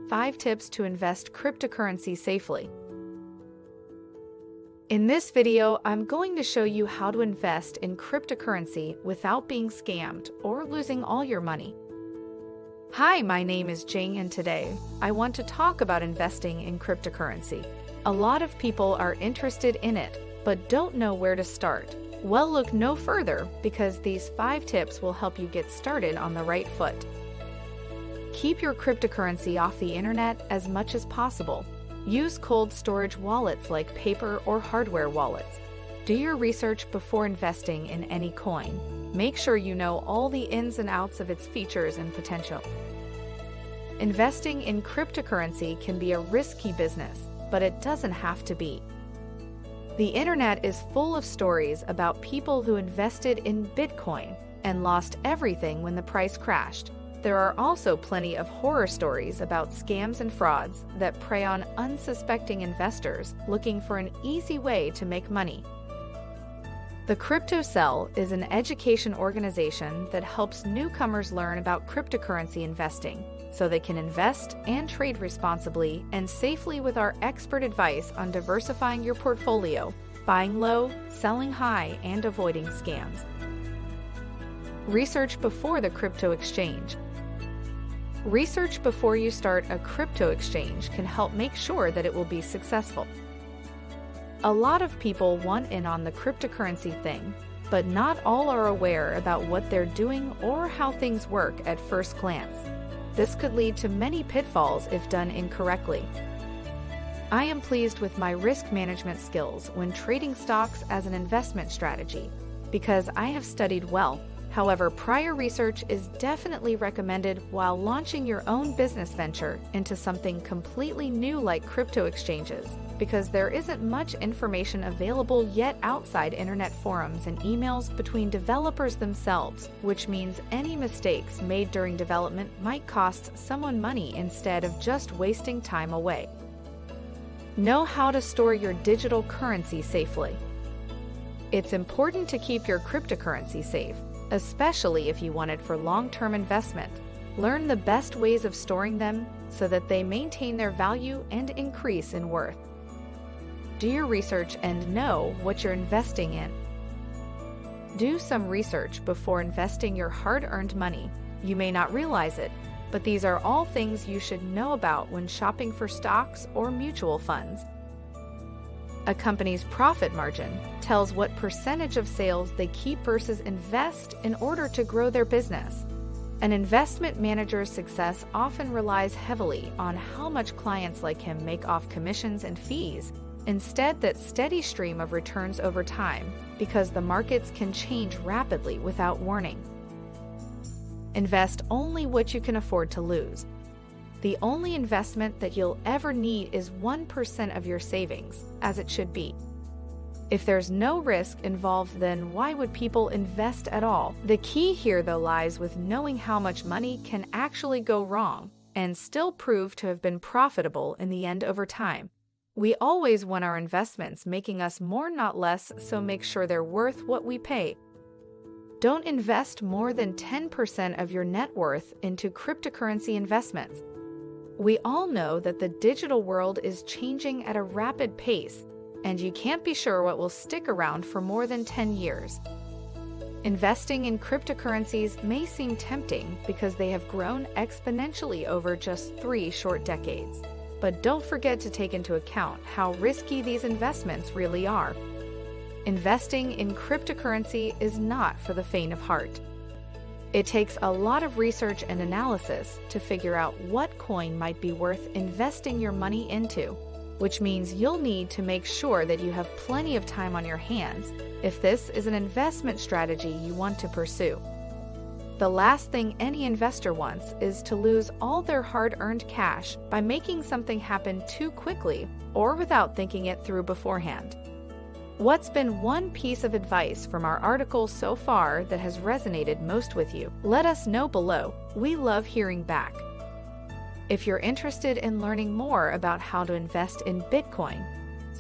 5 tips to invest cryptocurrency safely. In this video, I'm going to show you how to invest in cryptocurrency without being scammed or losing all your money. Hi, my name is Jing, and today I want to talk about investing in cryptocurrency. A lot of people are interested in it, but don't know where to start. Well, look no further, because these 5 tips will help you get started on the right foot. Keep your cryptocurrency off the internet as much as possible. Use cold storage wallets like paper or hardware wallets. Do your research before investing in any coin. Make sure you know all the ins and outs of its features and potential. Investing in cryptocurrency can be a risky business, but it doesn't have to be. The internet is full of stories about people who invested in Bitcoin and lost everything when the price crashed. There are also plenty of horror stories about scams and frauds that prey on unsuspecting investors looking for an easy way to make money. The Crypto Cell is an education organization that helps newcomers learn about cryptocurrency investing so they can invest and trade responsibly and safely with our expert advice on diversifying your portfolio, buying low, selling high, and avoiding scams. Research before the crypto exchange. Research before you start a crypto exchange can help make sure that it will be successful. A lot of people want in on the cryptocurrency thing, but not all are aware about what they're doing or how things work at first glance. This could lead to many pitfalls if done incorrectly. I am pleased with my risk management skills when trading stocks as an investment strategy because I have studied well. However, prior research is definitely recommended while launching your own business venture into something completely new like crypto exchanges, because there isn't much information available yet outside internet forums and emails between developers themselves, which means any mistakes made during development might cost someone money instead of just wasting time away. Know how to store your digital currency safely. It's important to keep your cryptocurrency safe, especially if you want it for long-term investment. Learn the best ways of storing them so that they maintain their value and increase in worth. Do your research and know what you're investing in. Do some research before investing your hard-earned money. You may not realize it, but these are all things you should know about when shopping for stocks or mutual funds. A company's profit margin tells what percentage of sales they keep versus invest in order to grow their business. An investment manager's success often relies heavily on how much clients like him make off commissions and fees, instead that steady stream of returns over time, because the markets can change rapidly without warning. Invest only what you can afford to lose. The only investment that you'll ever need is 1% of your savings, as it should be. If there's no risk involved, then why would people invest at all? The key here, though, lies with knowing how much money can actually go wrong and still prove to have been profitable in the end over time. We always want our investments making us more, not less, so make sure they're worth what we pay. Don't invest more than 10% of your net worth into cryptocurrency investments. We all know that the digital world is changing at a rapid pace, and you can't be sure what will stick around for more than 10 years. Investing in cryptocurrencies may seem tempting because they have grown exponentially over just 3 short decades. But don't forget to take into account how risky these investments really are. Investing in cryptocurrency is not for the faint of heart. It takes a lot of research and analysis to figure out what coin might be worth investing your money into, which means you'll need to make sure that you have plenty of time on your hands if this is an investment strategy you want to pursue. The last thing any investor wants is to lose all their hard-earned cash by making something happen too quickly or without thinking it through beforehand. What's been one piece of advice from our article so far that has resonated most with you? Let us know below. We love hearing back. If you're interested in learning more about how to invest in Bitcoin,